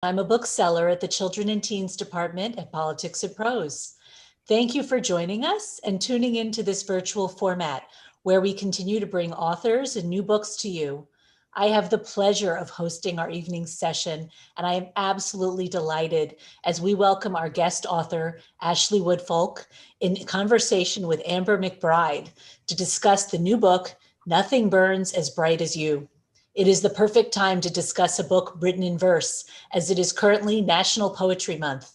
I'm a bookseller at the Children and Teens Department at Politics and Prose. Thank you for joining us and tuning into this virtual format where we continue to bring authors and new books to you. I have the pleasure of hosting our evening session, and I am absolutely delighted as we welcome our guest author, Ashley Woodfolk, in conversation with Amber McBride to discuss the new book, Nothing Burns as Bright as You. It is the perfect time to discuss a book written in verse, as it is currently National Poetry Month.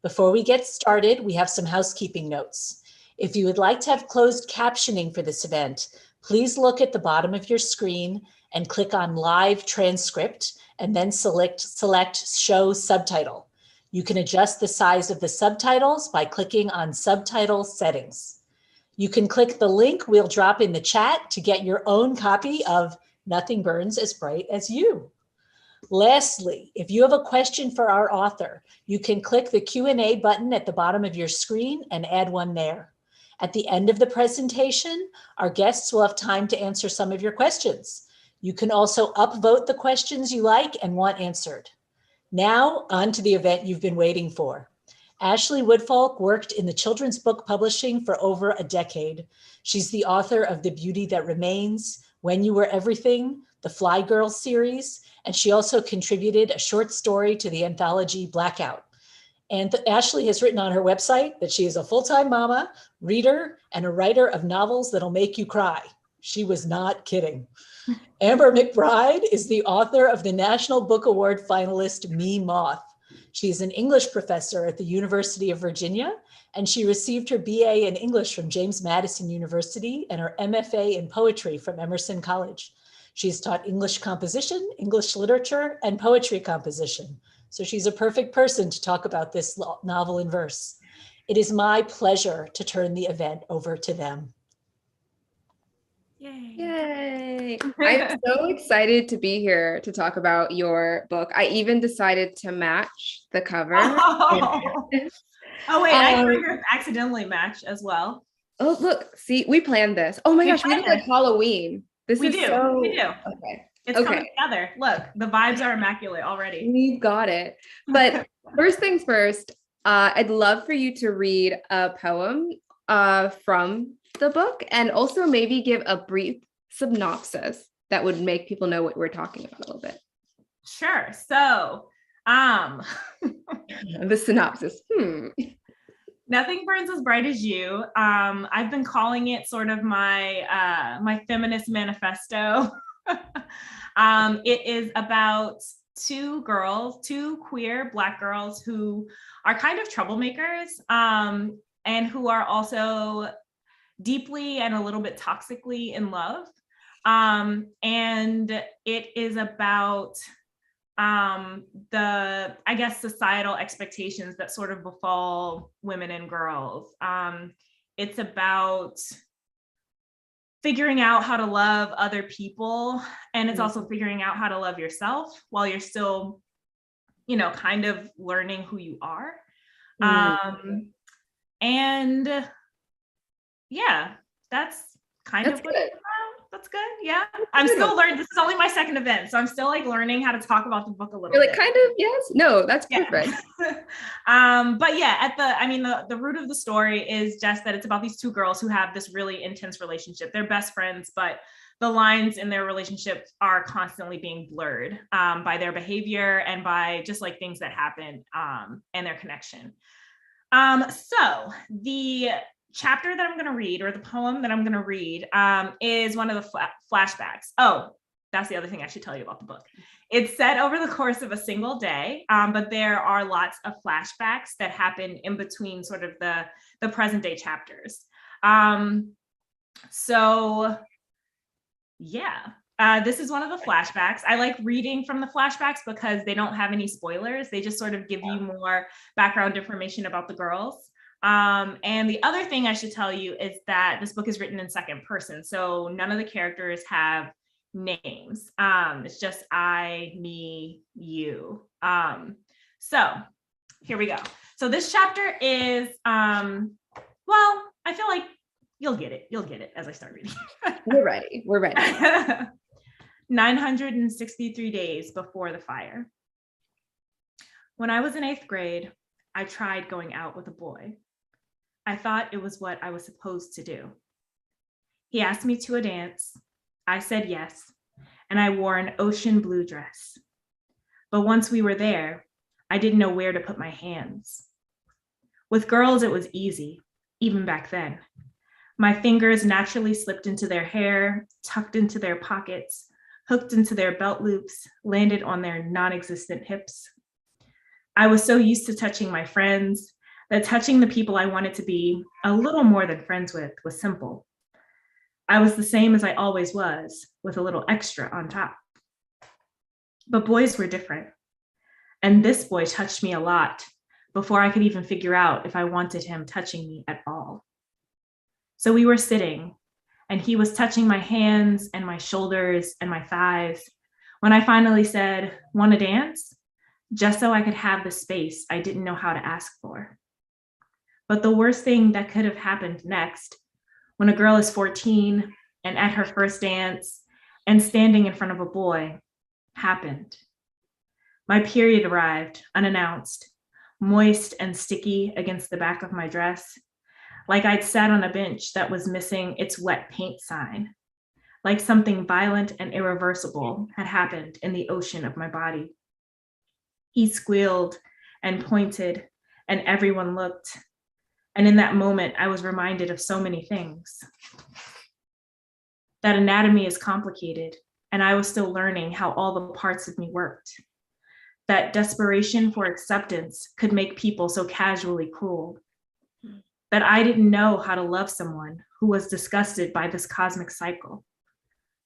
Before we get started, we have some housekeeping notes. If you would like to have closed captioning for this event, please look at the bottom of your screen and click on Live Transcript, and then select Show Subtitle. You can adjust the size of the subtitles by clicking on Subtitle Settings. You can click the link we'll drop in the chat to get your own copy of Nothing Burns as Bright as You. Lastly, if you have a question for our author, you can click the Q&A button at the bottom of your screen and add one there. At the end of the presentation, our guests will have time to answer some of your questions. You can also upvote the questions you like and want answered. Now, on to the event you've been waiting for. Ashley Woodfolk worked in the children's book publishing for over a decade. She's the author of The Beauty That Remains, When You Were Everything, the Flyy Girls series, and she also contributed a short story to the anthology Blackout. And Ashley has written on her website that she is a full-time mama, reader, and a writer of novels that'll make you cry. She was not kidding. Amber McBride is the author of the National Book Award finalist Me Moth. She's an English professor at the University of Virginia, and she received her BA in English from James Madison University and her MFA in poetry from Emerson College. She's taught English composition, English literature, and poetry composition. So she's a perfect person to talk about this novel in verse. It is my pleasure to turn the event over to them. Yay. I'm so excited to be here to talk about your book. I even decided to match the cover. Oh wait, I accidentally match as well. Oh, look, see, we planned this. Oh my gosh, we look like Halloween. We do. Okay. It's coming together. Look, the vibes are immaculate already. We've got it. But first things first, I'd love for you to read a poem from the book and also maybe give a brief synopsis that would make people know what we're talking about a little bit. Sure. So, the synopsis. Nothing Burns as Bright as You. I've been calling it sort of my my feminist manifesto. It is about two queer Black girls who are kind of troublemakers, and who are also deeply and a little bit toxically in love. And it is about the, I guess, societal expectations that sort of befall women and girls. It's about figuring out how to love other people, and it's also figuring out how to love yourself while you're still, kind of learning who you are. And yeah, that's kind of what it's about. That's good. Yeah. I'm still learning. This is only my second event, so I'm still learning how to talk about the book a little bit. Kind of, yes. No, that's perfect. But yeah, the root of the story is just that it's about these two girls who have this really intense relationship. They're best friends, but the lines in their relationship are constantly being blurred by their behavior and by just things that happen and their connection. So the chapter that I'm going to read, or the poem that I'm going to read, is one of the flashbacks. Oh, that's the other thing I should tell you about the book. It's set over the course of a single day, but there are lots of flashbacks that happen in between sort of the present day chapters. So yeah, this is one of the flashbacks. I like reading from the flashbacks because they don't have any spoilers. They just sort of give you more background information about the girls. And the other thing I should tell you is that this book is written in second person. So none of the characters have names. It's just I, me, you. So here we go. So this chapter is, well, I feel like you'll get it as I start reading. We're ready. 963 days before the fire. When I was in 8th grade, I tried going out with a boy. I thought it was what I was supposed to do. He asked me to a dance. I said yes, and I wore an ocean blue dress. But once we were there, I didn't know where to put my hands. With girls, it was easy, even back then. My fingers naturally slipped into their hair, tucked into their pockets, hooked into their belt loops, landed on their non-existent hips. I was so used to touching my friends that touching the people I wanted to be a little more than friends with was simple. I was the same as I always was, with a little extra on top. But boys were different. And this boy touched me a lot before I could even figure out if I wanted him touching me at all. So we were sitting, and he was touching my hands and my shoulders and my thighs when I finally said, "Want to dance?" Just so I could have the space I didn't know how to ask for. But the worst thing that could have happened next, when a girl is 14 and at her first dance and standing in front of a boy, happened. My period arrived unannounced, moist and sticky against the back of my dress, like I'd sat on a bench that was missing its wet paint sign, like something violent and irreversible had happened in the ocean of my body. He squealed and pointed, and everyone looked. And in that moment, I was reminded of so many things. That anatomy is complicated, and I was still learning how all the parts of me worked. That desperation for acceptance could make people so casually cruel. That I didn't know how to love someone who was disgusted by this cosmic cycle,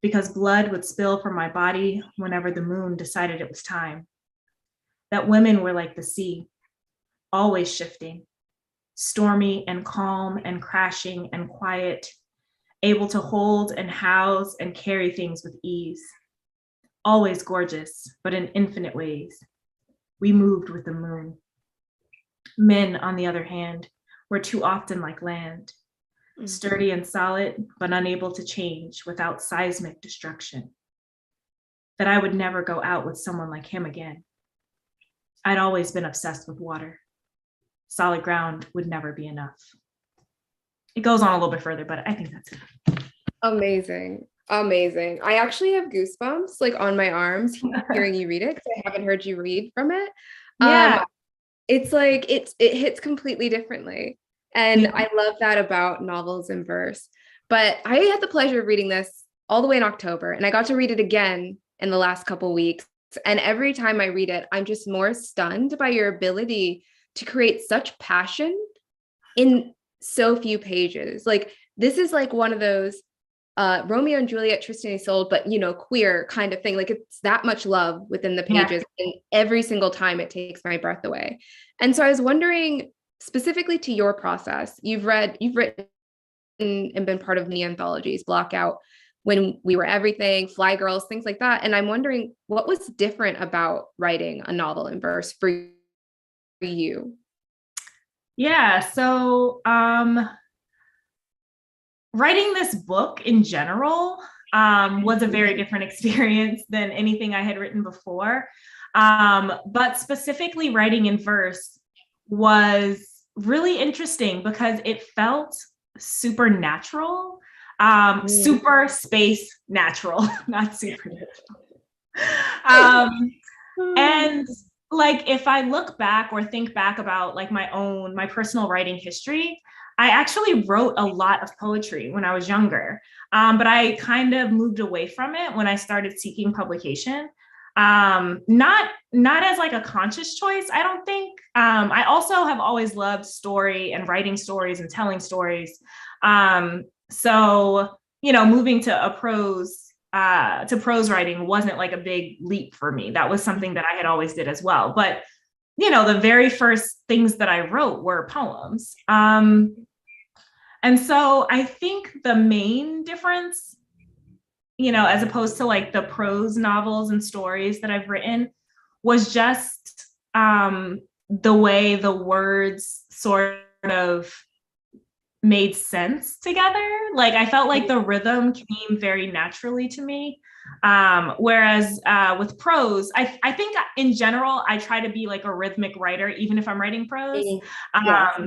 because blood would spill from my body whenever the moon decided it was time. That women were like the sea, always shifting, stormy and calm and crashing and quiet, able to hold and house and carry things with ease. Always gorgeous, but in infinite ways. We moved with the moon. Men, on the other hand, were too often like land, sturdy and solid, but unable to change without seismic destruction. That I would never go out with someone like him again. I'd always been obsessed with water. Solid ground would never be enough. It goes on a little bit further, but I think that's it. Amazing. Amazing. I actually have goosebumps like on my arms hearing you read it because I haven't heard you read from it. Yeah. It's like it hits completely differently. And I love that about novels in verse. But I had the pleasure of reading this all the way in October, and I got to read it again in the last couple weeks. And every time I read it, I'm just more stunned by your ability to create such passion in so few pages. Like this is like one of those Romeo and Juliet, Tristan and Isolde, but queer kind of thing. Like it's that much love within the pages, and every single time it takes my breath away. And so I was wondering, specifically to your process, you've written and been part of many anthologies, Blackout, When We Were Everything, Flyy Girls, things like that. And I'm wondering what was different about writing a novel in verse for you? Yeah, so writing this book in general was a very different experience than anything I had written before. But specifically writing in verse was really interesting because it felt supernatural, super space natural, not supernatural. And like, if I look back or think back about like my personal writing history, I actually wrote a lot of poetry when I was younger, but I kind of moved away from it when I started seeking publication. Not as like a conscious choice, I don't think. I also have always loved story and writing stories and telling stories. So, moving to prose writing wasn't like a big leap for me. That was something that I had always did as well. But, the very first things that I wrote were poems. And so I think the main difference, as opposed to like the prose novels and stories that I've written, was just the way the words sort of made sense together. Like I felt like the rhythm came very naturally to me. Whereas with prose, I think in general, I try to be like a rhythmic writer, even if I'm writing prose. Yes.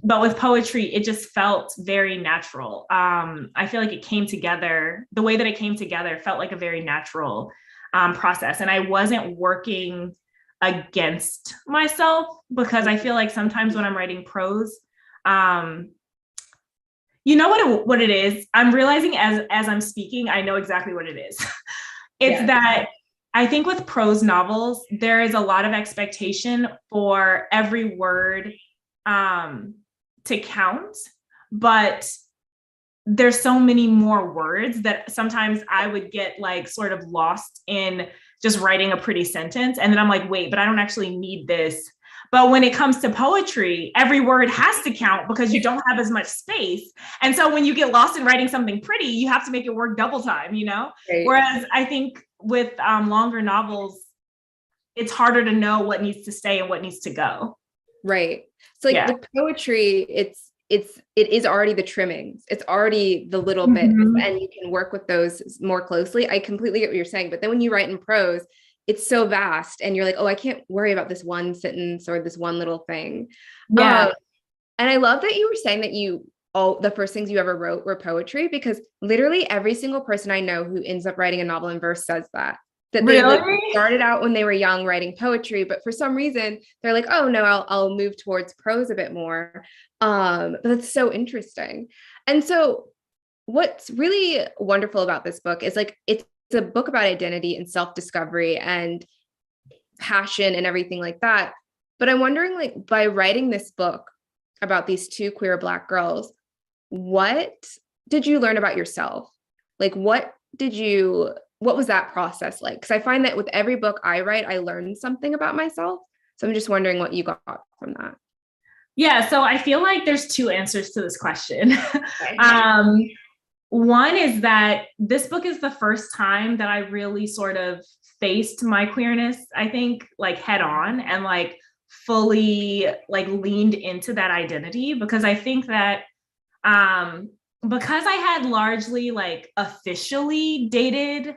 But with poetry, it just felt very natural. I feel like it came together, the way that it came together felt like a very natural process. And I wasn't working against myself, because I feel like sometimes when I'm writing prose, you know what it is? I'm realizing as I'm speaking, I know exactly what it is. It's that I think with prose novels, there is a lot of expectation for every word to count, but there's so many more words that sometimes I would get like sort of lost in just writing a pretty sentence. And then I'm like, wait, but I don't actually need this. But when it comes to poetry, every word has to count because you don't have as much space. And so when you get lost in writing something pretty, you have to make it work double time, you know? Right. Whereas I think with longer novels, it's harder to know what needs to stay and what needs to go. Right. So like with poetry, it is already the trimmings. It's already the little bits, and you can work with those more closely. I completely get what you're saying. But then when you write in prose, it's so vast and you're like, oh, I can't worry about this one sentence or this one little thing. And I love that you were saying that the first things you ever wrote were poetry, because literally every single person I know who ends up writing a novel in verse says that they like started out when they were young writing poetry, but for some reason they're like, oh no, I'll move towards prose a bit more. But that's so interesting. And so what's really wonderful about this book is like, it's a book about identity and self-discovery and passion and everything like that. But I'm wondering, like, by writing this book about these two queer Black girls, what did you learn about yourself? Like, what was that process like? Because I find that with every book I write, I learn something about myself. So I'm just wondering what you got from that. Yeah, so I feel like there's two answers to this question. One is that this book is the first time that I really sort of faced my queerness, I think, like head on, and like fully like leaned into that identity, because I think that because I had largely like officially dated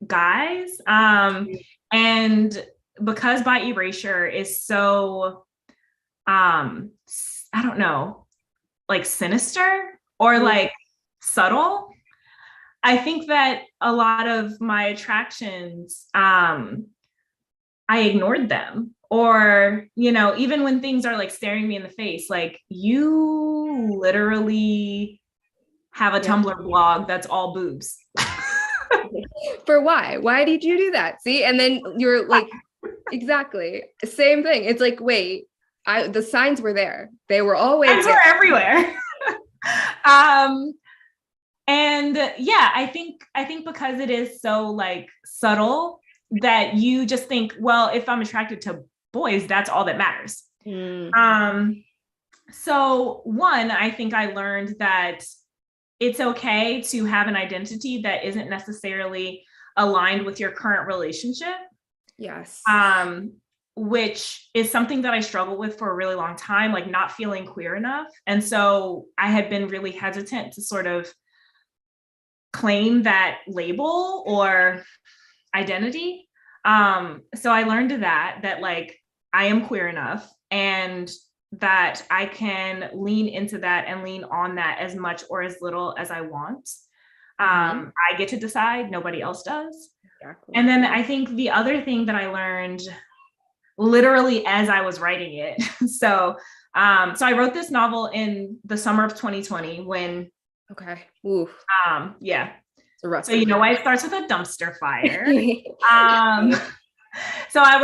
guys, and because By Erasure is so I don't know, like sinister or like subtle, I think that a lot of my attractions, I ignored them. Or, you know, even when things are like staring me in the face, like you literally have a Tumblr blog that's all boobs. For why? Why did you do that? See? And then you're like, exactly. Same thing. It's like, wait, the signs were there. They were always signs were everywhere. And yeah, I think because it is so like subtle that you just think, well, if I'm attracted to boys, that's all that matters. So one, I think I learned that it's okay to have an identity that isn't necessarily aligned with your current relationship. Yes. Which is something that I struggled with for a really long time, like not feeling queer enough. And so I had been really hesitant to sort of claim that label or identity. So I learned that like I am queer enough, and that I can lean into that and lean on that as much or as little as I want. I get to decide, nobody else does. Exactly. And then I think the other thing that I learned literally as I was writing it. So I wrote this novel in the summer of 2020 when yeah. So you know why it starts with a dumpster fire. So I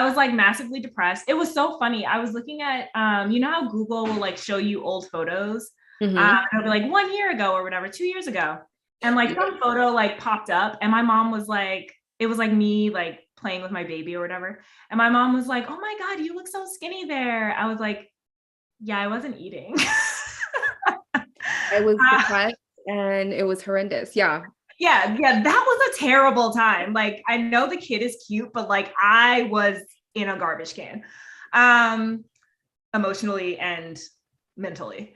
was like massively depressed. It was so funny. I was looking at you know how Google will like show you old photos. It'll be like 1 year ago or whatever, 2 years ago. And like some photo like popped up, and my mom was like, it was like me like playing with my baby or whatever. And my mom was like, oh my God, you look so skinny there. I was like, yeah, I wasn't eating. I was depressed and it was horrendous. Yeah, that was a terrible time. Like, I know the kid is cute, but like I was in a garbage can, emotionally and mentally.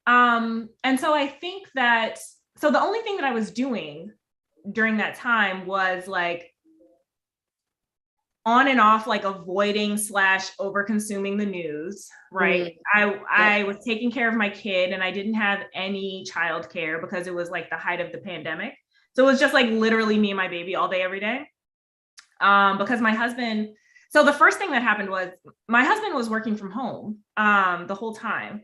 And so I think that, so the only thing that I was doing during that time was like on and off, like avoiding / over consuming the news, right? I was taking care of my kid and I didn't have any childcare because it was like the height of the pandemic. So it was just like literally me and my baby all day, every day. Because my husband, so the first thing that happened was my husband was working from home the whole time.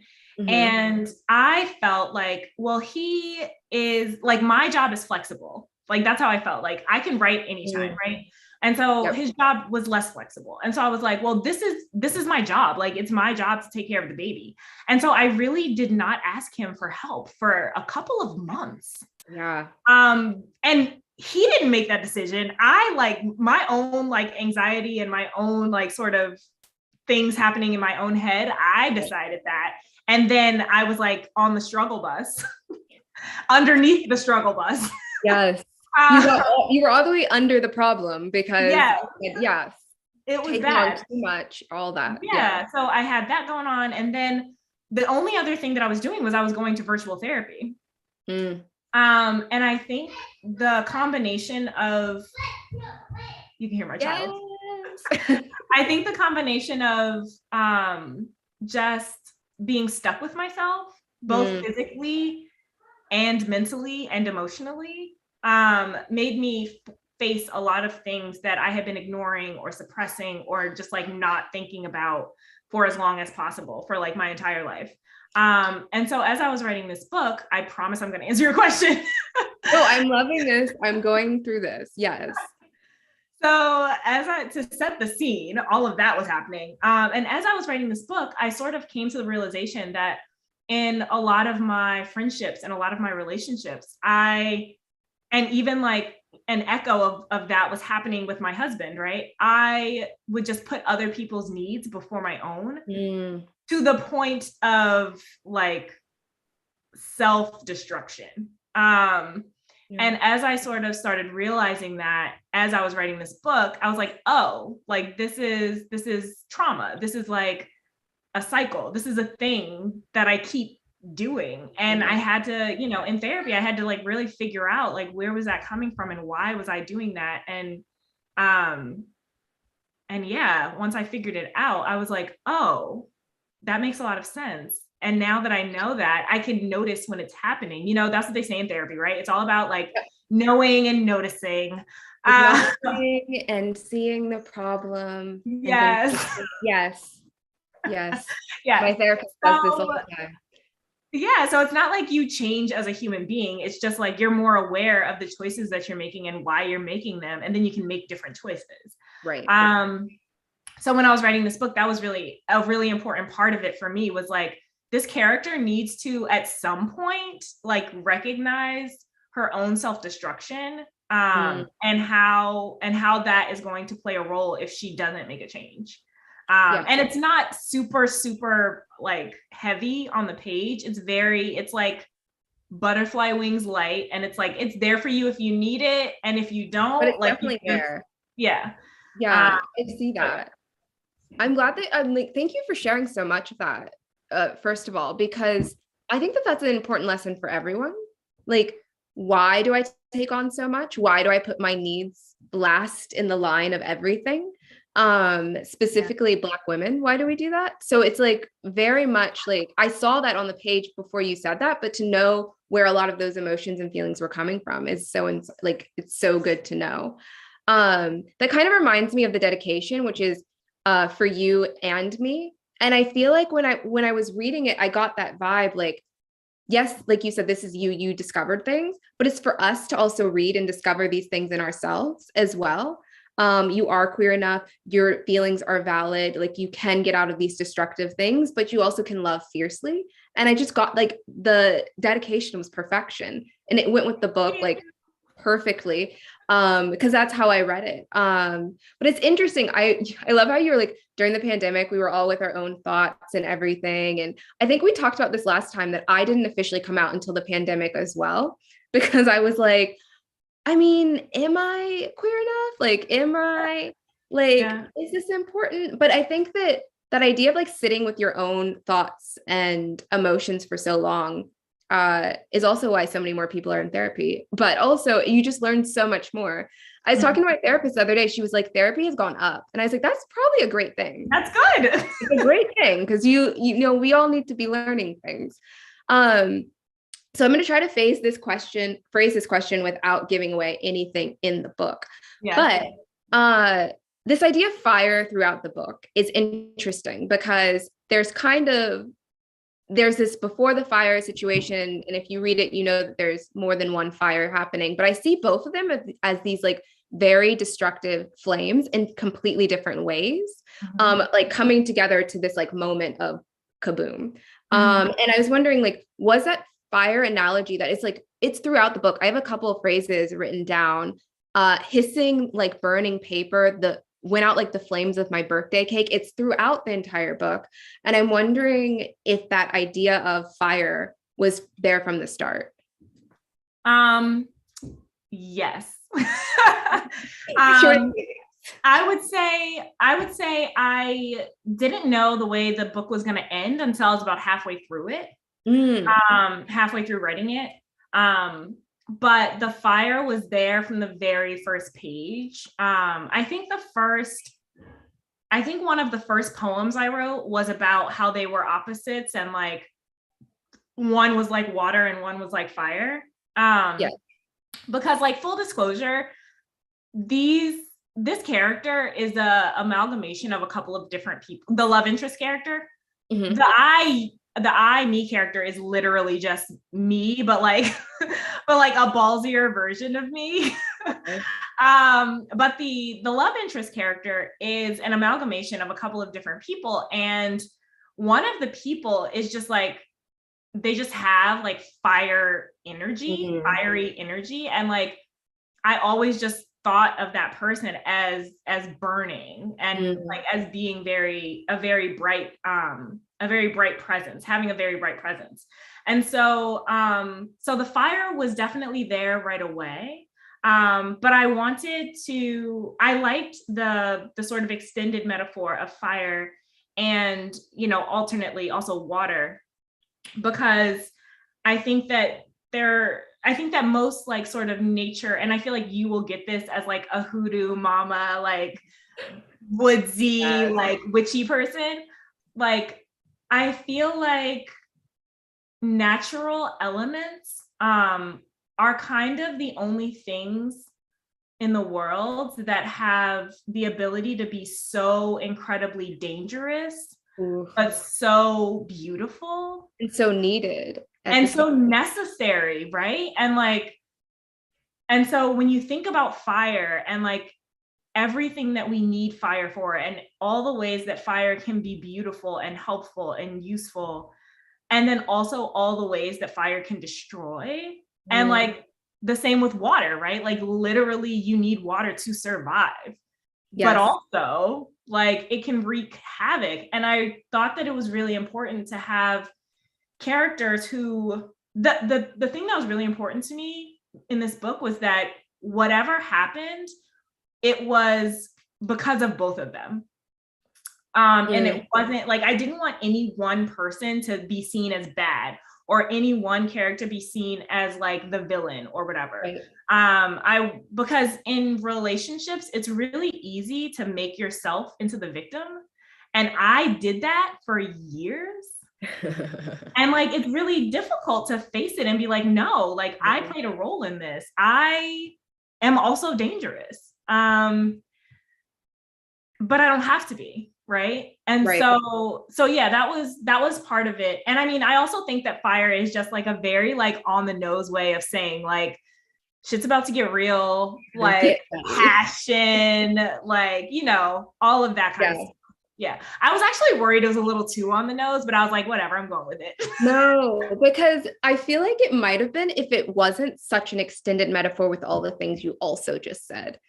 And I felt like, well, he is like, my job is flexible. Like, that's how I felt. Like, I can write anytime, right? And so his job was less flexible. And so I was like, well, this is my job. Like, it's my job to take care of the baby. And so I really did not ask him for help for a couple of months. Yeah. And he didn't make that decision. I like my own like anxiety and my own like sort of things happening in my own head. I decided that. And then I was like on the struggle bus, underneath the struggle bus. Yes. You were all the way under the problem because yes, it was bad. Too much, all that. Yeah. So I had that going on. And then the only other thing that I was doing was I was going to virtual therapy. And I think the combination of, you can hear my child. I think the combination of just being stuck with myself, both physically and mentally and emotionally, made me face a lot of things that I had been ignoring or suppressing or just like not thinking about for as long as possible for like my entire life. And so as I was writing this book, I promise I'm going to answer your question. Oh, I'm loving this. I'm going through this. Yes. So to set the scene, all of that was happening. And as I was writing this book, I sort of came to the realization that in a lot of my friendships and a lot of my relationships, and even like an echo of that was happening with my husband, right? I would just put other people's needs before my own to the point of like self-destruction. And as I sort of started realizing that as I was writing this book, I was like, oh, like this is trauma. This is like a cycle. This is a thing that I keep doing. And I had to, in therapy, I had to like really figure out like where was that coming from and why was I doing that? And yeah, once I figured it out, I was like, oh, that makes a lot of sense. And now that I know that, I can notice when it's happening. That's what they say in therapy, right? It's all about like knowing and noticing. And seeing the problem. Yes. Yes. Yes. Yeah. My therapist does this all the time. Yeah. So it's not like you change as a human being. It's just like you're more aware of the choices that you're making and why you're making them. And then you can make different choices. Right. So when I was writing this book, that was really a really important part of it for me, was like, this character needs to, at some point, like recognize her own self-destruction, and how that is going to play a role if she doesn't make a change. And it's not super like heavy on the page. It's like butterfly wings light, and it's like it's there for you if you need it, and if you don't, but it's like definitely there. Yeah. I see that. I'm glad that thank you for sharing so much of that. First of all, because I think that that's an important lesson for everyone. Like, why do I take on so much? Why do I put my needs last in the line of everything? Specifically Black women. Why do we do that? So it's like very much like I saw that on the page before you said that, but to know where a lot of those emotions and feelings were coming from is it's so good to know. That kind of reminds me of the dedication, which is for you and me. And I feel like when I was reading it, I got that vibe, like, yes, like you said, this is you discovered things, but it's for us to also read and discover these things in ourselves as well. You are queer enough, your feelings are valid, like you can get out of these destructive things, but you also can love fiercely. And I just got like the dedication was perfection, and it went with the book like perfectly, because that's how I read it. But it's interesting. I love how you're like, during the pandemic, we were all with our own thoughts and everything. And I think we talked about this last time, that I didn't officially come out until the pandemic as well, because I was like, I mean, am I queer enough? Like, am I like, is this important? But I think that that idea of like sitting with your own thoughts and emotions for so long is also why so many more people are in therapy. But also, you just learn so much more. I was talking to my therapist the other day. She was like, therapy has gone up. And I was like, that's probably a great thing. That's good. It's a great thing because you know, we all need to be learning things. So I'm going to try to phrase this question without giving away anything in the book. Yeah. But this idea of fire throughout the book is interesting because there's this before the fire situation. And if you read it, you know that there's more than one fire happening. But I see both of them as these like very destructive flames in completely different ways, like coming together to this like moment of kaboom. And I was wondering, like, was that fire analogy that it's throughout the book? I have a couple of phrases written down, hissing like burning paper, went out like the flames of my birthday cake. It's throughout the entire book. And I'm wondering if that idea of fire was there from the start. Yes. Sure. I would say I didn't know the way the book was going to end until I was about halfway through it. Halfway through writing it. But the fire was there from the very first page. I think one of the first poems I wrote was about how they were opposites and like one was like water and one was like fire. Because like full disclosure, this character is a amalgamation of a couple of different people. The love interest character, the I me character is literally just me, but like a ballsier version of me. But the love interest character is an amalgamation of a couple of different people, and one of the people is just like, they just have like fiery energy, and like I always just thought of that person as burning and like as being a very bright presence, having a very bright presence. And so so the fire was definitely there right away. But I liked the sort of extended metaphor of fire and, you know, alternately also water, because I think that most like sort of nature, and I feel like you will get this as like a hoodoo mama, like woodsy, like witchy person. Like, I feel like natural elements are kind of the only things in the world that have the ability to be so incredibly dangerous, but so beautiful and so needed and so necessary, right? And so when you think about fire and like everything that we need fire for, and all the ways that fire can be beautiful and helpful and useful, and then also all the ways that fire can destroy, and like the same with water, right? Like literally you need water to survive, but also like it can wreak havoc. And I thought that it was really important to have characters who, the thing that was really important to me in this book was that whatever happened, it was because of both of them. And it wasn't like, I didn't want any one person to be seen as bad or any one character be seen as like the villain or whatever. Right. Because in relationships, it's really easy to make yourself into the victim. And I did that for years. And like, it's really difficult to face it and be like, no, like I played a role in this. I am also dangerous. But I don't have to be, right? And so yeah, that was part of it. And I mean, I also think that fire is just like a very like on the nose way of saying like, shit's about to get real, like passion, like, you know, all of that kind of stuff. Yeah, I was actually worried it was a little too on the nose, but I was like, whatever, I'm going with it. No, because I feel like it might have been if it wasn't such an extended metaphor with all the things you also just said.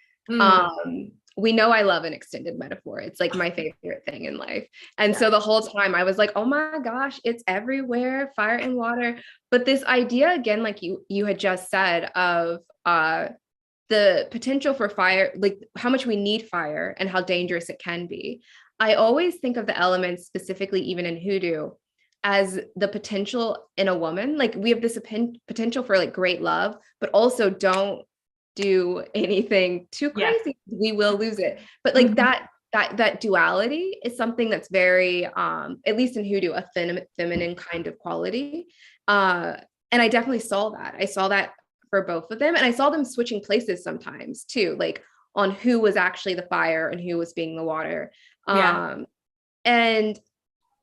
We know I love an extended metaphor. It's like my favorite thing in life. And so the whole time I was like, oh my gosh, it's everywhere, fire and water. But this idea, again, like you had just said, of the potential for fire, like how much we need fire and how dangerous it can be. I always think of the elements, specifically even in hoodoo, as the potential in a woman. Like we have this potential for like great love, but also don't do anything too crazy. Yeah. We will lose it. But like that duality is something that's very, at least in hoodoo, a feminine kind of quality. And I definitely saw that. I saw that for both of them. And I saw them switching places sometimes too, like on who was actually the fire and who was being the water. And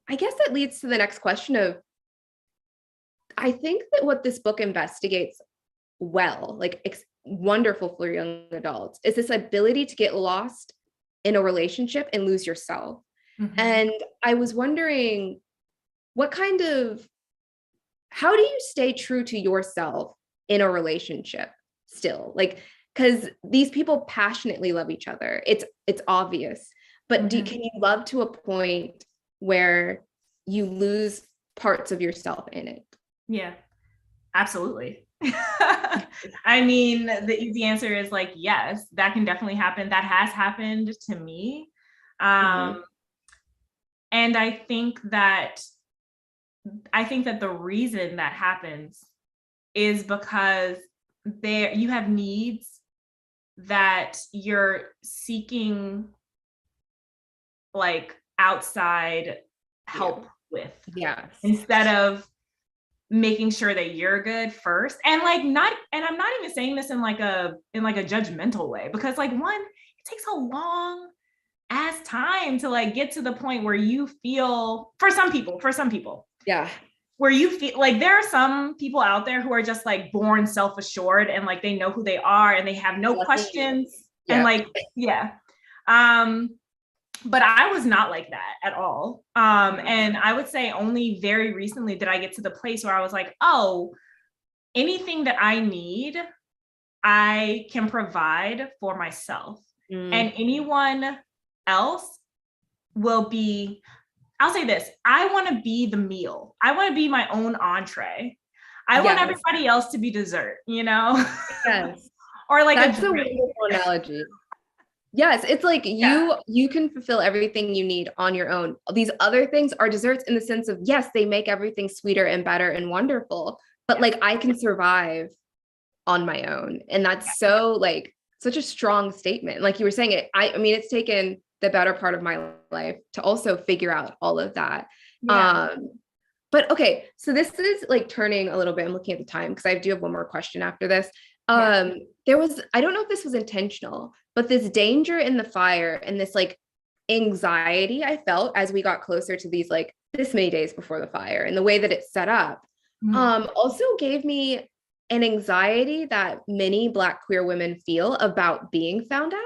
I guess that leads to the next question of, I think that what this book investigates well, like wonderful for young adults, is this ability to get lost in a relationship and lose yourself. And I was wondering, how do you stay true to yourself in a relationship still? Like, because these people passionately love each other. It's obvious, but can you love to a point where you lose parts of yourself in it? Yeah, absolutely. I mean, the easy answer is like, yes, that can definitely happen. That has happened to me. And I think that the reason that happens is because you have needs that you're seeking like outside help with. Yes. Instead of making sure that you're good first. And I'm not even saying this in like a judgmental way, because like, one, it takes a long ass time to like get to the point where you feel, for some people. Yeah. Where you feel like there are some people out there who are just like born self-assured and like they know who they are and they have no questions. Yeah. And like, yeah. But I was not like that at all. And I would say only very recently did I get to the place where I was like, oh, anything that I need, I can provide for myself. And anyone else will be, I'll say this, I want to be the meal. I want to be my own entree. I want everybody else to be dessert, you know? Yes. Or like that's a wonderful analogy. Yes, it's like you can fulfill everything you need on your own. These other things are desserts in the sense of, yes, they make everything sweeter and better and wonderful, but like I can survive on my own. And that's so like such a strong statement. Like you were saying it, I mean, it's taken the better part of my life to also figure out all of that. Yeah. But okay, so this is like turning a little bit. I'm looking at the time because I do have one more question after this. There was, I don't know if this was intentional, but this danger in the fire and this like anxiety I felt as we got closer to these like this many days before the fire and the way that it's set up also gave me an anxiety that many Black queer women feel about being found out.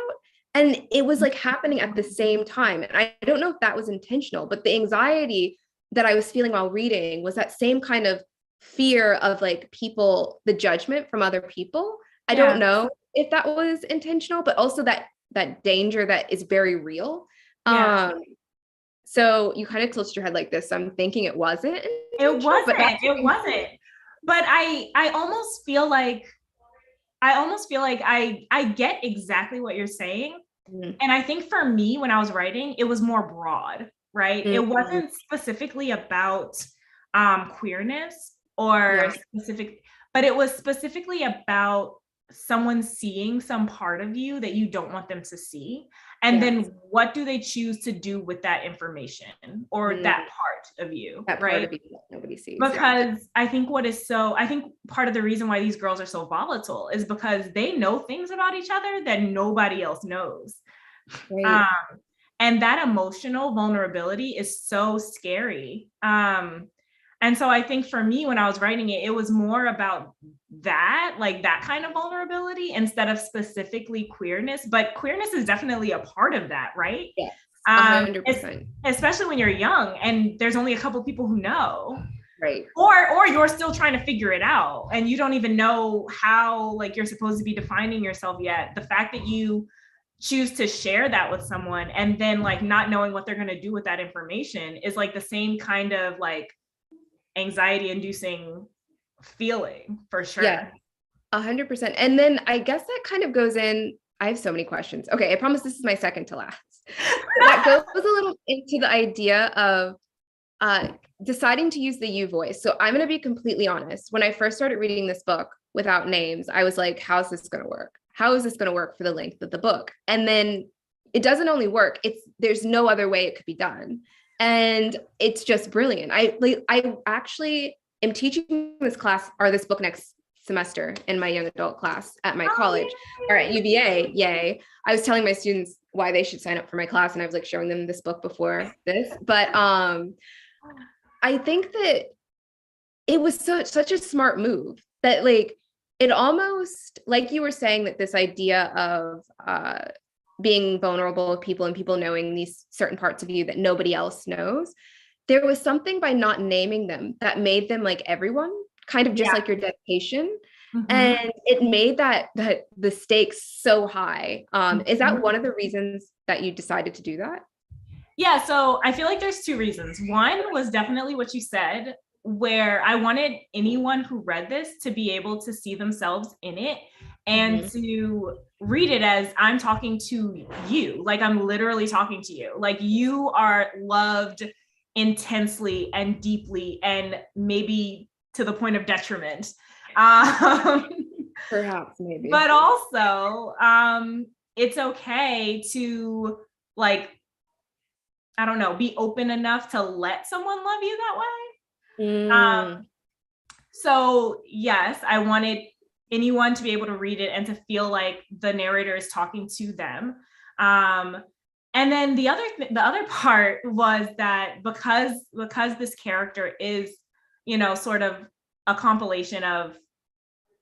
And it was like happening at the same time. And I don't know if that was intentional, but the anxiety that I was feeling while reading was that same kind of fear of like people, the judgment from other people. I don't know if that was intentional, but also that danger that is very real. So you kind of tilted your head like this. So I'm thinking it wasn't. It wasn't. But I almost feel like I get exactly what you're saying. And I think for me, when I was writing, it was more broad, right? It wasn't specifically about queerness or specific, but it was specifically about someone seeing some part of you that you don't want them to see. And then what do they choose to do with that information or that part of you, that right? Part of you that nobody sees. Because I think part of the reason why these girls are so volatile is because they know things about each other that nobody else knows. Right. And that emotional vulnerability is so scary. And so I think for me, when I was writing it, it was more about that, like that kind of vulnerability instead of specifically queerness, but queerness is definitely a part of that, right? Yes, 100%. Especially when you're young and there's only a couple people who know. Right. Or you're still trying to figure it out and you don't even know how like you're supposed to be defining yourself yet. The fact that you choose to share that with someone and then like not knowing what they're going to do with that information is like the same kind of like anxiety inducing feeling for sure. Yeah, 100%. And then I guess that kind of goes in, I have so many questions. Okay, I promise this is my second to last. That goes a little into the idea of deciding to use the you voice. So I'm going to be completely honest. When I first started reading this book without names, I was like, how's this going to work? How is this going to work for the length of the book? And then it doesn't only work, there's no other way it could be done. And it's just brilliant. I actually am teaching this class or this book next semester in my young adult class at my college or at UVA. Yay. I was telling my students why they should sign up for my class, and I was like showing them this book before this. But I think that it was such a smart move that like it almost, like you were saying, that this idea of being vulnerable with people and people knowing these certain parts of you that nobody else knows, there was something by not naming them that made them like everyone, kind of just like your dedication. And it made that the stakes so high. Is that one of the reasons that you decided to do that? Yeah, so I feel like there's two reasons. One was definitely what you said, where I wanted anyone who read this to be able to see themselves in it and to read it as I'm talking to you. Like I'm literally talking to you. Like you are loved intensely and deeply and maybe to the point of detriment. Perhaps, maybe. But also, it's okay to like, I don't know, be open enough to let someone love you that way. So yes, I wanted anyone to be able to read it and to feel like the narrator is talking to them. And then the other part was that because this character is, you know, sort of a compilation of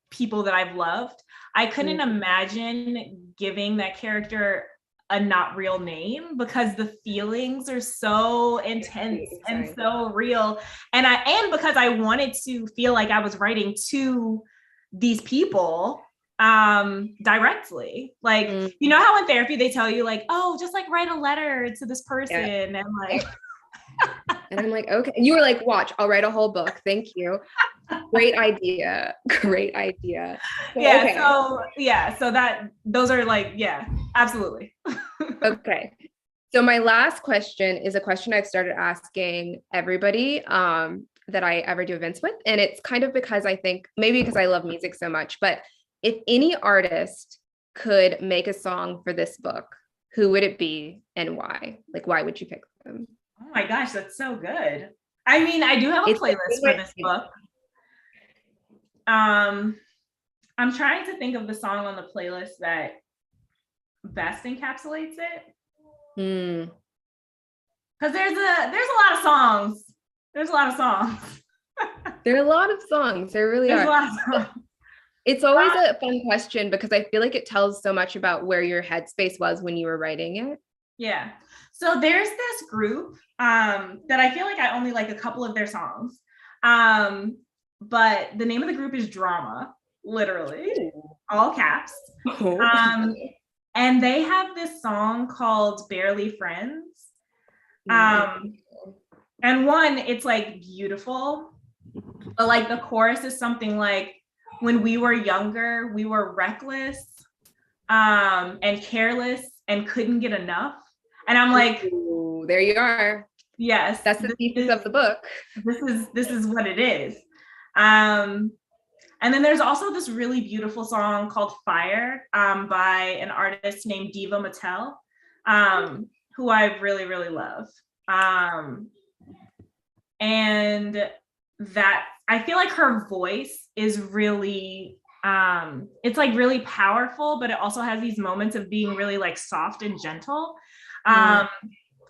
people that I've loved, I couldn't imagine giving that character a not real name because the feelings are so intense and so real. And because I wanted to feel like I was writing to these people directly. Like, you know how in therapy they tell you like, oh, just like write a letter to this person and like and I'm like, okay. You were like, watch, I'll write a whole book. Thank you. Great idea. Great idea. So that those are like, yeah, absolutely. Okay. So my last question is a question I've started asking everybody that I ever do events with. And it's kind of because I think maybe because I love music so much, but if any artist could make a song for this book, who would it be and why? Like, why would you pick them? Oh my gosh, that's so good. I mean, I do have a playlist for this book. I'm trying to think of the song on the playlist that best encapsulates it. Because there's a lot of songs. There's a lot of songs. There are a lot of songs. There really There's are. a lot of songs. It's always a fun question because I feel like it tells so much about where your headspace was when you were writing it. Yeah. So there's this group that I feel like I only like a couple of their songs. But the name of the group is Drama, literally, all caps. And they have this song called Barely Friends. And one, it's like beautiful, but like the chorus is something like, when we were younger, we were reckless and careless and couldn't get enough. And I'm like, ooh, there you are. Yes. That's the thesis of the book. This is what it is. And then there's also this really beautiful song called Fire by an artist named Diva Mattel, who I really, really love. And that I feel like her voice is really, it's like really powerful, but it also has these moments of being really like soft and gentle.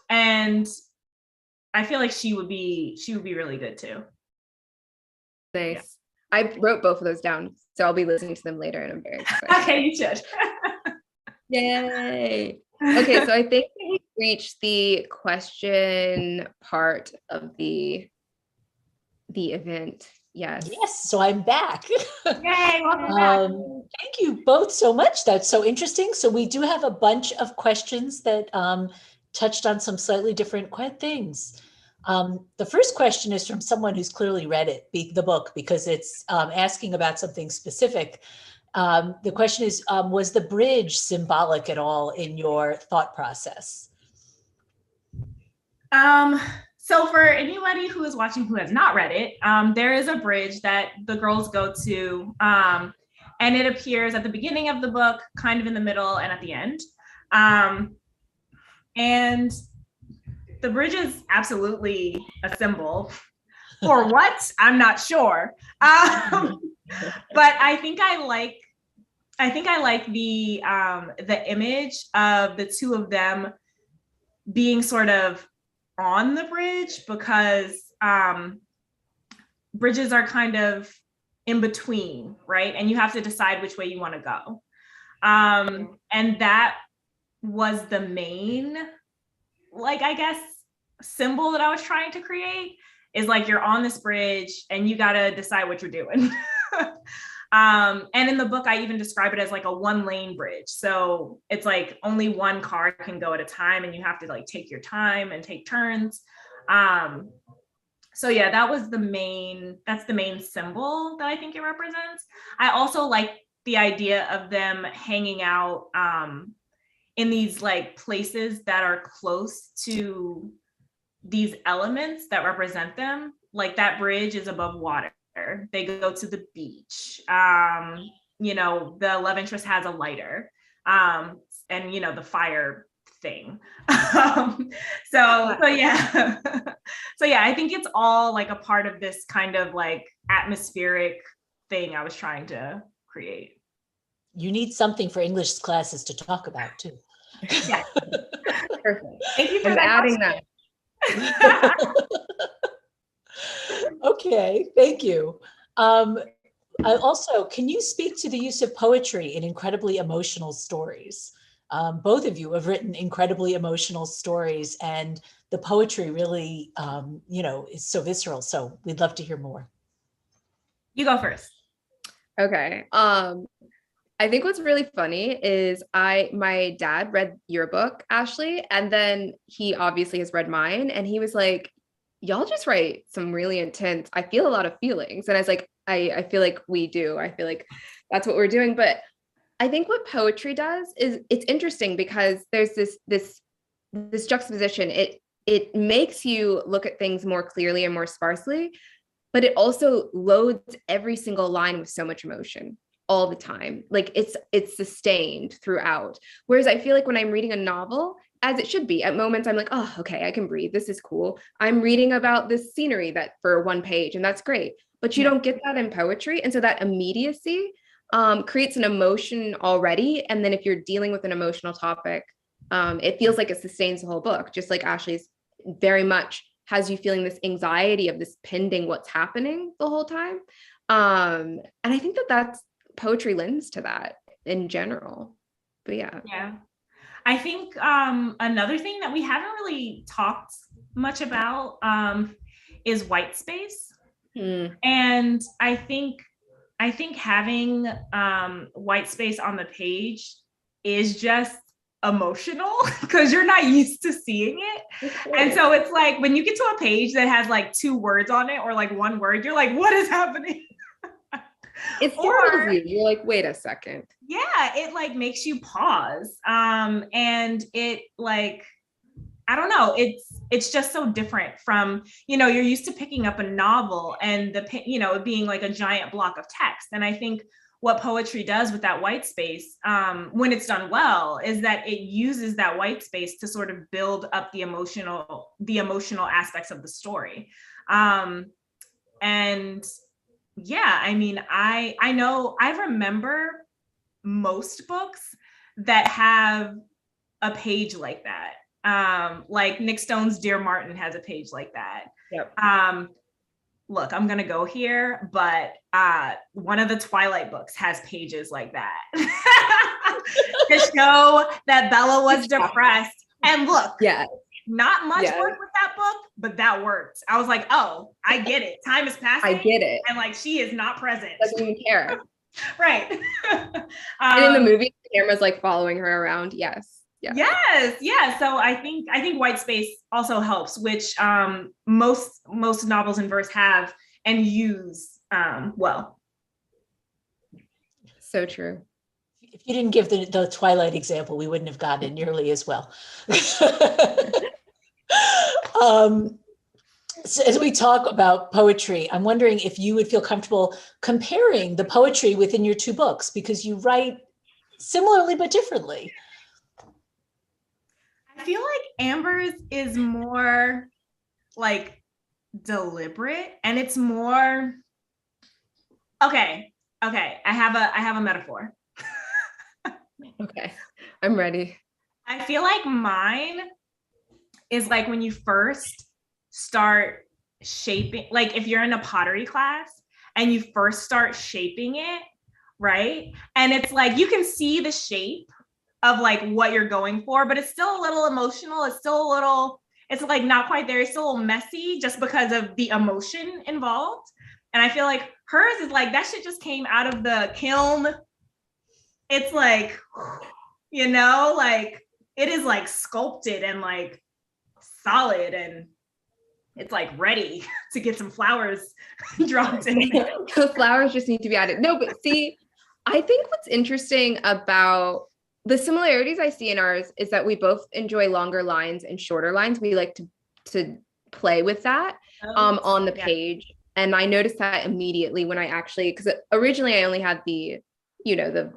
And I feel like she would be really good too. Nice. Yeah. I wrote both of those down, so I'll be listening to them later and I'm very excited. Okay, you should. Yay. Okay, so I think we've reached the question part of the event. Yes. Yes, so I'm back. Yay, welcome back. Thank you both so much. That's so interesting. So we do have a bunch of questions that touched on some slightly different things. The first question is from someone who's clearly read it, the book, because it's asking about something specific. The question is, was the bridge symbolic at all in your thought process? So for anybody who is watching who has not read it, there is a bridge that the girls go to, and it appears at the beginning of the book, kind of in the middle, and at the end. And the bridge is absolutely a symbol. For what? I'm not sure. But I think I like the image of the two of them being sort of on the bridge, because bridges are kind of in between, right? And you have to decide which way you want to go. And that was the main, like, I guess, symbol that I was trying to create, is like, you're on this bridge and you got to decide what you're doing. And in the book, I even describe it as like a 1-lane bridge. So it's like only one car can go at a time, and you have to like take your time and take turns. So yeah, that's the main symbol that I think it represents. I also like the idea of them hanging out in these like places that are close to these elements that represent them. Like that bridge is above water. They go to the beach. You know, the love interest has a lighter, and you know, the fire thing. So yeah. So yeah, I think it's all like a part of this kind of like atmospheric thing I was trying to create. You need something for English classes to talk about too. Yeah. Perfect. Thank you for I'm adding that. Okay, thank you. Also, can you speak to the use of poetry in incredibly emotional stories? Both of you have written incredibly emotional stories, and the poetry really, you know, is so visceral. So we'd love to hear more. You go first. Okay. I think what's really funny is my dad read your book, Ashley, and then he obviously has read mine, and he was like, y'all just write some really intense, I feel a lot of feelings. And I was like, I feel like we do. I feel like that's what we're doing. But I think what poetry does is it's interesting because there's this juxtaposition. It makes you look at things more clearly and more sparsely, but it also loads every single line with so much emotion all the time. Like it's sustained throughout. Whereas I feel like when I'm reading a novel, as it should be, at moments I'm like, oh, okay, I can breathe. This is cool. I'm reading about this scenery that for one page, and that's great. But you don't get that in poetry. And so that immediacy creates an emotion already. And then if you're dealing with an emotional topic, it feels like it sustains the whole book, just like Ashley's very much has you feeling this anxiety of this pending what's happening the whole time. And I think that's poetry lends to that in general. But yeah. I think another thing that we haven't really talked much about is white space. And I think having white space on the page is just emotional because you're not used to seeing it. And so it's like when you get to a page that has like 2 words on it or like 1 word, you're like, what is happening? It startles you. You're like, wait a second. Yeah, it like makes you pause. And it like, I don't know, it's just so different from, you know, you're used to picking up a novel and it being like a giant block of text. And I think what poetry does with that white space, when it's done well, is that it uses that white space to sort of build up the emotional aspects of the story. And yeah, I mean, I remember most books that have a page like that. Like Nick Stone's Dear Martin has a page like that. Yep. Look, I'm gonna go here, but one of the Twilight books has pages like that to show that Bella was depressed. And look, not much worked with that book, but that worked. I was like, oh, I get it. Time is passing. I get it. And like, she is not present. Doesn't even care. Right. And in the movie, the camera's like following her around. Yes. Yeah. Yes. Yeah. So I think white space also helps, which most novels in verse have and use well. So true. If you didn't give the Twilight example, we wouldn't have gotten it nearly as well. So as we talk about poetry, I'm wondering if you would feel comfortable comparing the poetry within your two books, because you write similarly but differently. I feel like Amber's is more like deliberate, and it's more okay. I have a metaphor. Okay, I'm ready. I feel like mine is like when you first start shaping, like if you're in a pottery class and you first start shaping it, right? And it's like you can see the shape of like what you're going for, but it's still a little emotional. It's still a little, it's like not quite there. It's still a little messy just because of the emotion involved. And I feel like hers is like that shit just came out of the kiln. It's like, you know, like it is like sculpted and like solid, and it's like ready to get some flowers dropped in there. The flowers just need to be added. No, but see, I think what's interesting about the similarities I see in ours is that we both enjoy longer lines and shorter lines. We like to play with that on the page. And I noticed that immediately when I actually, because originally I only had the, you know, the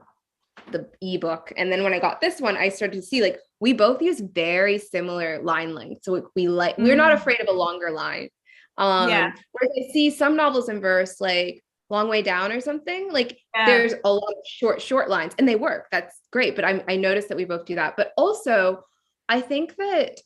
ebook. And then when I got this one, I started to see like we both use very similar line lengths. So we're not afraid of a longer line. Whereas I see some novels in verse, like Long Way Down or something, like there's a lot of short lines, and they work. That's great. But I noticed that we both do that. But also, I think that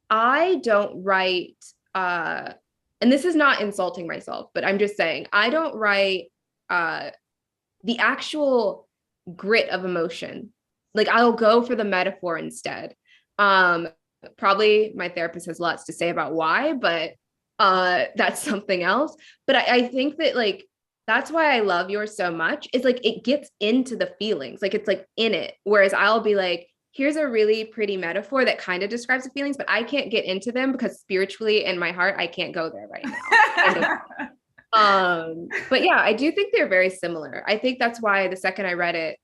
I don't write, and this is not insulting myself, but I'm just saying, I don't write the actual grit of emotion. Like I'll go for the metaphor instead. Probably my therapist has lots to say about why, but that's something else. But I think that like, that's why I love yours so much. It's like, it gets into the feelings, like it's like in it. Whereas I'll be like, here's a really pretty metaphor that kind of describes the feelings, but I can't get into them because spiritually in my heart, I can't go there right now. But yeah, I do think they're very similar. I think that's why the second I read it,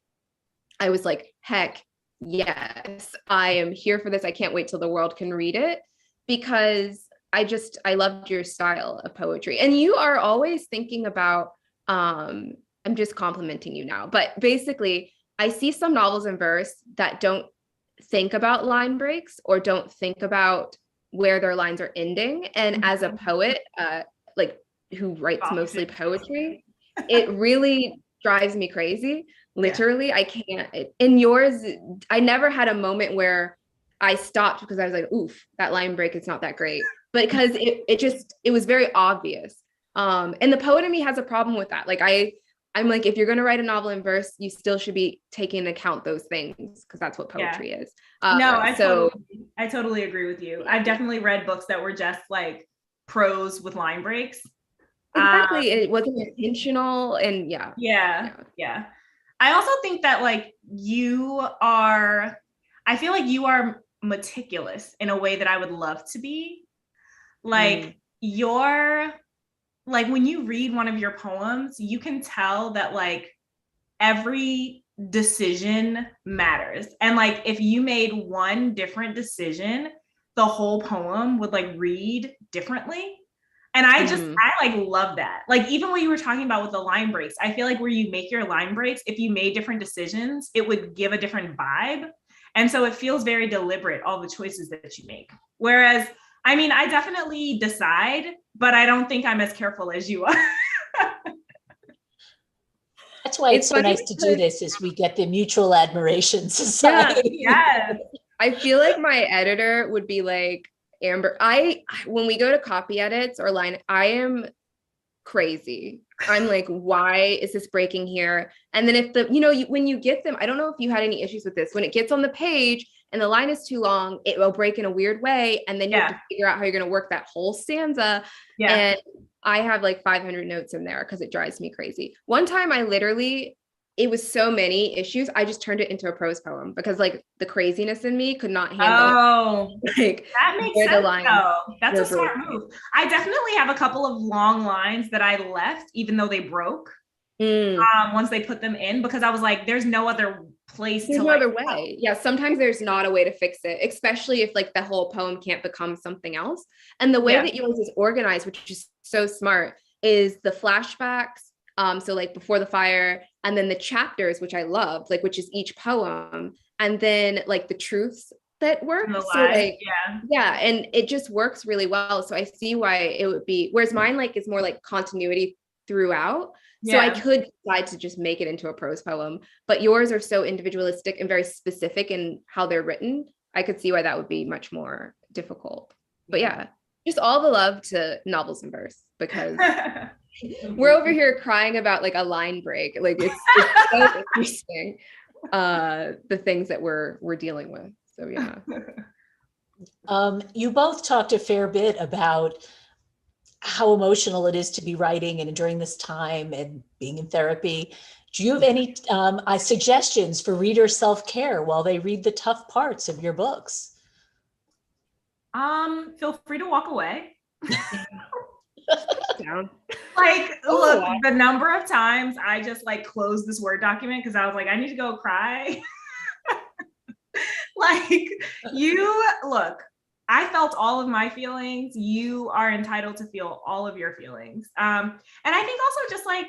I was like, heck, yes, I am here for this. I can't wait till the world can read it, because I loved your style of poetry. And you are always thinking about, I'm just complimenting you now, but basically I see some novels in verse that don't think about line breaks or don't think about where their lines are ending. And as a poet, like who writes mostly poetry, it really drives me crazy. Literally, I can't. In yours, I never had a moment where I stopped because I was like, oof, that line break is not that great. But because it was very obvious. And the poet in me has a problem with that. Like I'm like, if you're going to write a novel in verse, you still should be taking into account those things, because that's what poetry is. No, I totally agree with you. I've definitely read books that were just like prose with line breaks. Exactly. It wasn't intentional. And yeah. I also think that like I feel like you are meticulous in a way that I would love to be. Like you're like, when you read one of your poems, you can tell that like every decision matters. And like, if you made one different decision, the whole poem would like read differently. And I like love that. Like even what you were talking about with the line breaks, I feel like where you make your line breaks, if you made different decisions, it would give a different vibe. And so it feels very deliberate, all the choices that you make. Whereas, I mean, I definitely decide, but I don't think I'm as careful as you are. That's why it's so nice to do this, is we get the mutual admiration society. Yeah. I feel like my editor would be like, Amber, when we go to copy edits or line, I am crazy. I'm like, why is this breaking here? And then if when you get them, I don't know if you had any issues with this, when it gets on the page and the line is too long, it will break in a weird way. And then you have to figure out how you're going to work that whole stanza. Yeah. And I have like 500 notes in there because it drives me crazy. One time it was so many issues, I just turned it into a prose poem because like the craziness in me could not handle like that makes sense though. That's a smart move. I definitely have a couple of long lines that I left even though they broke, once they put them in, because I was like, there's no other place There's to no like other way. Yeah, sometimes there's not a way to fix it, especially if like the whole poem can't become something else. And the way Yeah. that yours is organized, which is so smart, is the flashbacks. So like before the fire, and then the chapters, which I love, like which is each poem, and then like the truths that work. in the So live. like yeah, and it just works really well. So I see why it would be, whereas mine like is more like continuity throughout. So I could decide to just make it into a prose poem, but yours are so individualistic and very specific in how they're written. I could see why that would be much more difficult. But yeah, just all the love to novels in verse, because we're over here crying about like a line break. Like it's so interesting, the things that we're dealing with. So yeah. You both talked a fair bit about how emotional it is to be writing and during this time and being in therapy. Do you have any suggestions for reader self-care while they read the tough parts of your books? Feel free to walk away. Down. Like, look, the number of times I just like closed this Word document because I was like, I need to go cry. Like, look, I felt all of my feelings. You are entitled to feel all of your feelings. And I think also just like,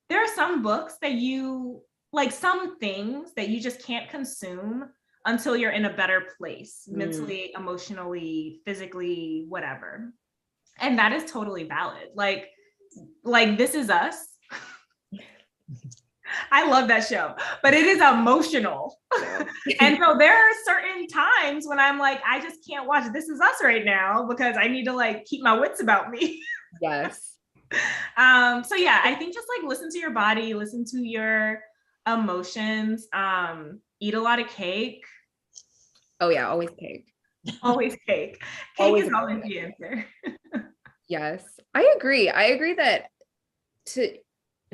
there are some books that you, like some things that you just can't consume until you're in a better place, mentally, emotionally, physically, whatever. And that is totally valid. Like This Is Us. I love that show, but it is emotional. And so there are certain times when I'm like, I just can't watch This Is Us right now because I need to like keep my wits about me. Yes. So yeah, I think just like listen to your body, listen to your emotions, eat a lot of cake. Oh yeah, always cake. Always cake. Cake Always is always the answer. Yes, I agree. I agree that to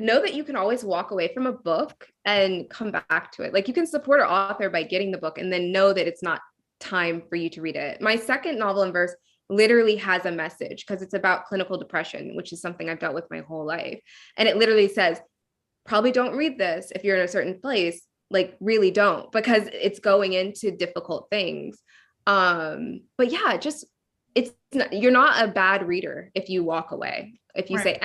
know that you can always walk away from a book and come back to it. Like you can support an author by getting the book and then know that it's not time for you to read it. My second novel in verse literally has a message because it's about clinical depression, which is something I've dealt with my whole life. And it literally says, probably don't read this if you're in a certain place, like really don't, because it's going into difficult things. But yeah, just you're not a bad reader if you walk away. If you say,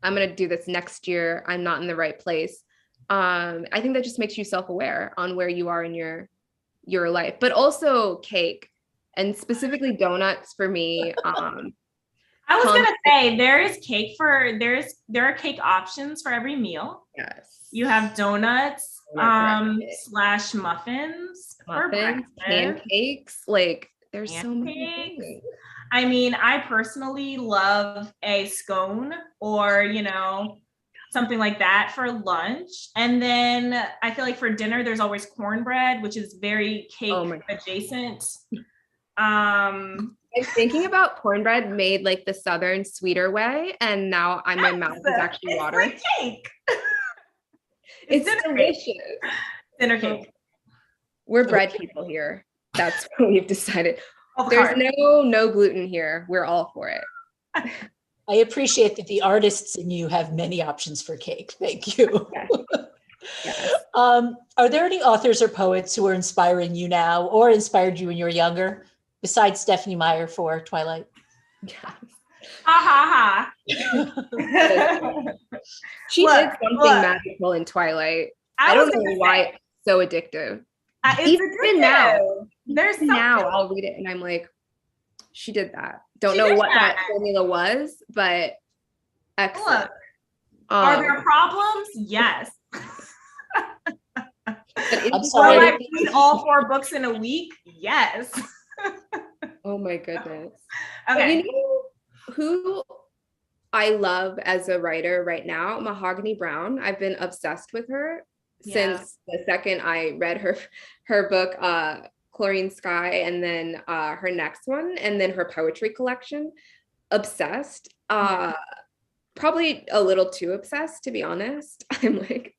I'm going to do this next year, I'm not in the right place. I think that just makes you self-aware on where you are in your life, but also cake and specifically donuts for me. I was going to say there are cake options for every meal. Yes. You have donuts, / muffins, pancakes, like there's so many things. I mean, I personally love a scone or, something like that for lunch. And then I feel like for dinner, there's always cornbread, which is very cake adjacent. I'm thinking about cornbread made like the Southern sweeter way. And now my mouth is actually watering. It's like cake. It's delicious. Dinner cake. We're bread people here. That's what we've decided. There's no gluten here. We're all for it. I appreciate that the artists in you have many options for cake. Thank you. Yes. Are there any authors or poets who are inspiring you now or inspired you when you were younger, besides Stephanie Meyer for Twilight? Yes. Ha ha ha. She did something magical in Twilight. I don't know why it's so addictive. Even now, I'll read it and I'm like, she did that. Don't know what that formula was, but excellent. Look, are there problems? Yes. I'm sorry. Will I read all 4 books in a week? Yes. Oh my goodness. Okay. But you know who I love as a writer right now? Mahogany Brown. I've been obsessed with her since the second I read her book, Chlorine Sky, and then her next one, and then her poetry collection. Obsessed. Probably a little too obsessed, to be honest. I'm like,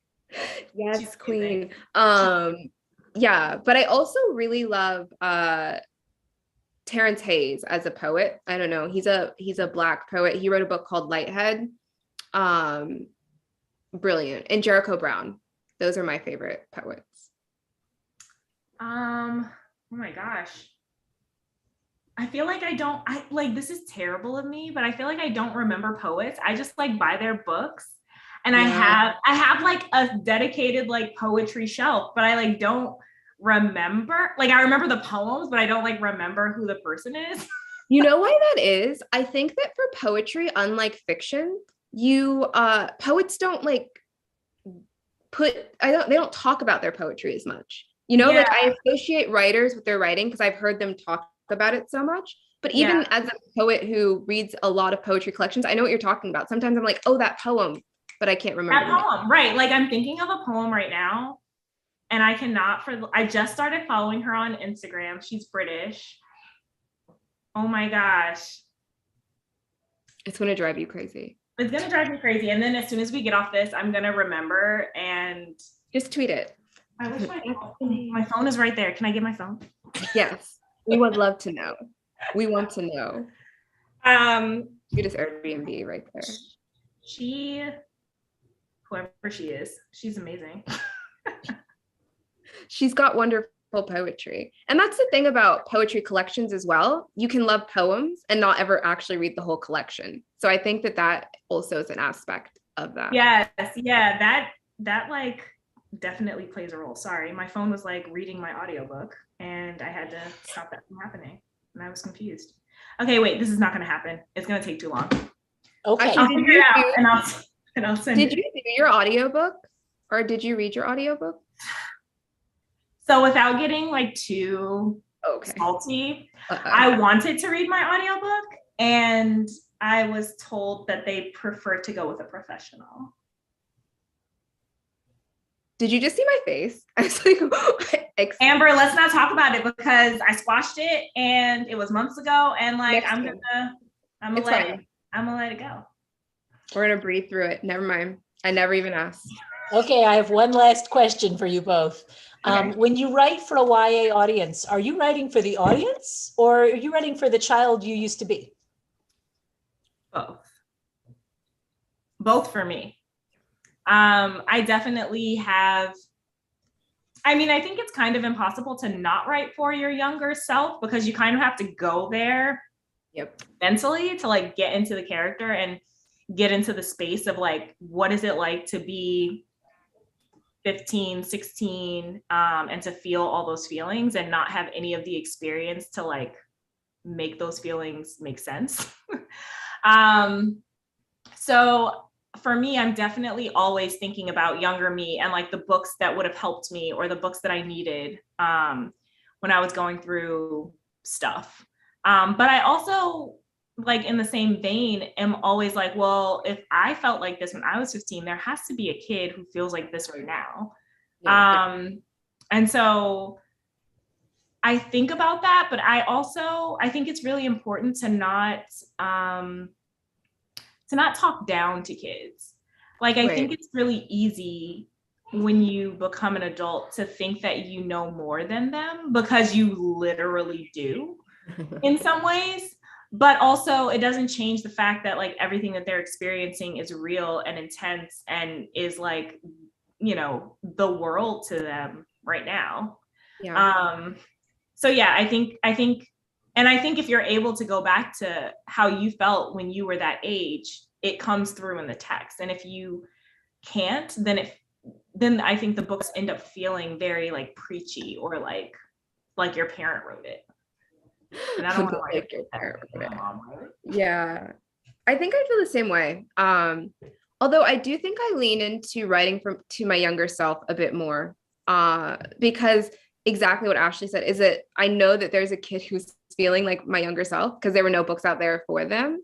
yes, she's queen. Yeah, but I also really love Terrence Hayes as a poet. I don't know. He's a Black poet. He wrote a book called Lighthead. brilliant. And Jericho Brown. Those are my favorite poets. Oh my gosh. I feel like this is terrible of me, but I feel like I don't remember poets. I just like buy their books. And Yeah. I have like a dedicated like poetry shelf, but I like don't remember. Like I remember the poems, but I don't like remember who the person is. You know why that is? I think that for poetry, unlike fiction, poets don't like they don't talk about their poetry as much. Yeah. Like I associate writers with their writing because I've heard them talk about it so much. But even as a poet who reads a lot of poetry collections, I know what you're talking about. Sometimes I'm like, oh, that poem, but I can't remember that poem. Right. Like I'm thinking of a poem right now, and I cannot I just started following her on Instagram. She's British. Oh my gosh. It's going to drive you crazy. It's going to drive me crazy. And then as soon as we get off this, I'm going to remember and just tweet it. I wish my phone is right there. Can I get my phone? Yes. We would love to know. We want to know. You just Airbnb right there. Whoever she is, she's amazing. She's got wonderful poetry. And that's the thing about poetry collections as well. You can love poems and not ever actually read the whole collection. So I think that also is an aspect of that. Yes. Yeah. That like definitely plays a role. Sorry. My phone was like reading my audiobook and I had to stop that from happening. And I was confused. Okay, wait, this is not going to happen. It's going to take too long. Okay. I'll figure it out and I'll send it. Did you do your audiobook or did you read your audiobook? So without getting like too salty, I wanted to read my audiobook and I was told that they prefer to go with a professional. Did you just see my face? I was like, Amber, let's not talk about it because I squashed it and it was months ago and like I'm gonna let it go. We're gonna breathe through it. Never mind. I never even asked. Okay, I have one last question for you both. Okay. When you write for a YA audience, are you writing for the audience or are you writing for the child you used to be? Both for me. I definitely have, I think it's kind of impossible to not write for your younger self because you kind of have to go there mentally to like get into the character and get into the space of like, what is it like to be 15, 16, and to feel all those feelings and not have any of the experience to like make those feelings make sense. So for me, I'm definitely always thinking about younger me and like the books that would have helped me or the books that I needed when I was going through stuff. But I also, like in the same vein, am always like, well, if I felt like this when I was 15, there has to be a kid who feels like this right now. And so I think about that, but I think it's really important to not talk down to kids. Like, I think it's really easy when you become an adult to think that you know more than them because you literally do in some ways. But also it doesn't change the fact that like everything that they're experiencing is real and intense and is like, you know, the world to them right now. So yeah, I think if you're able to go back to how you felt when you were that age, it comes through in the text. And if you can't, then I think the books end up feeling very like preachy or like your parent wrote it. And I don't want to like your parent wrote it. Yeah, I think I feel the same way. Although I do think I lean into writing to my younger self a bit more because exactly what Ashley said is that I know that there's a kid who's feeling like my younger self because there were no books out there for them.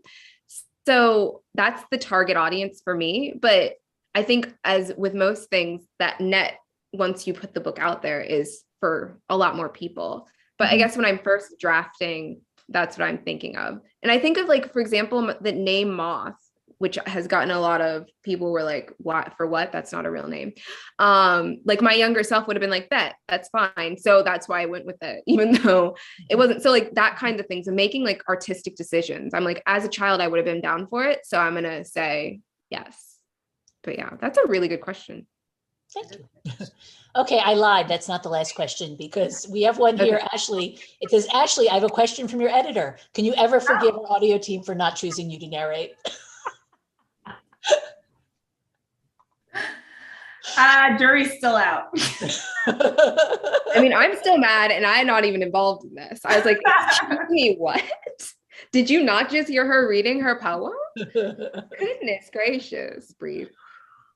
So that's the target audience for me. But I think as with most things, that net, once you put the book out there, is for a lot more people. But I guess when I'm first drafting, that's what I'm thinking of. And I think of like, for example, the name Moth, which has gotten a lot of people were like, what, for what? That's not a real name. Like my younger self would have been like, that's fine. So that's why I went with it, even though it wasn't. So like that kind of things and making like artistic decisions. I'm like, as a child, I would have been down for it. So I'm going to say yes. But yeah, that's a really good question. Thank you. Okay, I lied. That's not the last question because we have one here, Ashley. It says, Ashley, I have a question from your editor. Can you ever forgive our audio team for not choosing you to narrate? Jury's still out. I mean, I'm still mad and I'm not even involved in this. I was like, excuse me, what? Did you not just hear her reading her poem? Goodness gracious, breathe.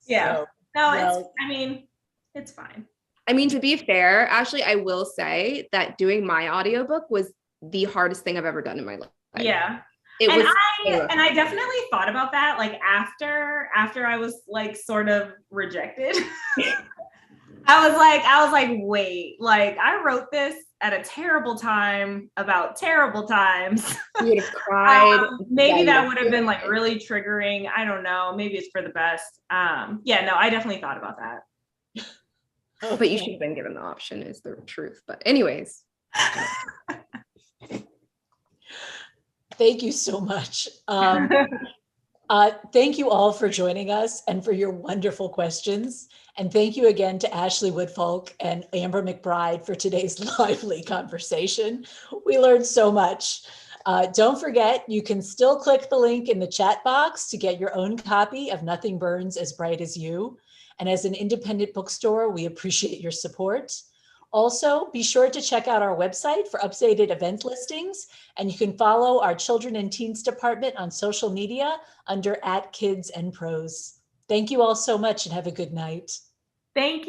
Yeah. So, No, well, it's fine. I mean, to be fair, Ashley, I will say that doing my audiobook was the hardest thing I've ever done in my life. Yeah. It was And I definitely thought about that, like after I was like sort of rejected. I was like, wait, like I wrote this at a terrible time about terrible times. You would have cried. Maybe that would have been like really triggering. I don't know. Maybe it's for the best. Yeah, no, I definitely thought about that. But you should have been given the option is the truth. But anyways. Thank you so much. Thank you all for joining us and for your wonderful questions. And thank you again to Ashley Woodfolk and Amber McBride for today's lively conversation. We learned so much. Don't forget, you can still click the link in the chat box to get your own copy of Nothing Burns as Bright as You. And as an independent bookstore, we appreciate your support. Also, be sure to check out our website for updated event listings, and you can follow our Children and Teens Department on social media under @Kids and Prose. Thank you all so much and have a good night. Thank you.